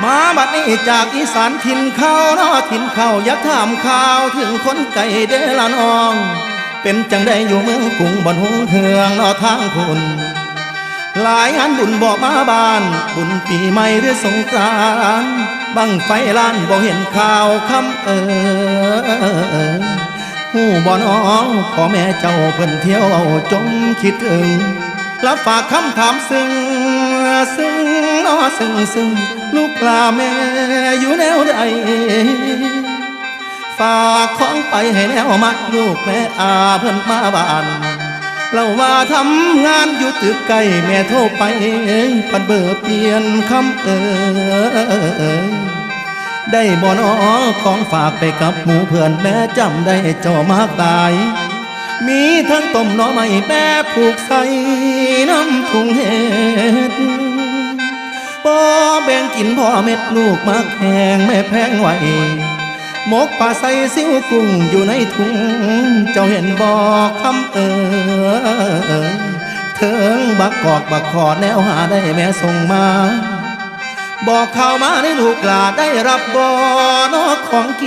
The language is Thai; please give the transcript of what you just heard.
มาบัดนี้จากอีสานถิ่นเขาเนาะถิ่นเขาอยากถามข่าวถึงคนไก่เดละน้องเป็นจังได้อยู่เมืองกรุงบ่หงเทืองเนาะทางคุณหลายงานบุญบอกมาบ้านบุญปีใหม่หรือสงกรานต์บังไฟล้านบ่เห็นข่าวคำหูบ่น้องพ่อแม่เจ้าเพิ่นเที่ยวเอาจมคิดถึงรับฝากคำถามซึ่งน้อซึ่งลูกลาแม่อยู่แนวใดฝากของไปให้แนวมัดลูกแม่อาเพิ่นมาบ้านเราว่าทำงานอยู่ตึกไกลแม่โทรไปปัดเบอร์เปลี่ยนคำได้บ่น้อของฝากไปกับหมู่เพื่อนแม่จำได้เจ้ามากตายมีทั้งต้มหน่อไม้แม่ผูกใส่น้ำถุงเห็ดบ่แบ่งกินพ่อเม็ดลูกมักแหงแม่แพงไว้หมกปลาใส่ซิวกุ้งอยู่ในถุงเจ้าเห็นบ่คำเถิงบักกอกบักขอแนวหาได้แม่ส่งมาบอกข่าวมาในลูกหลาได้รับบ่นอของกิน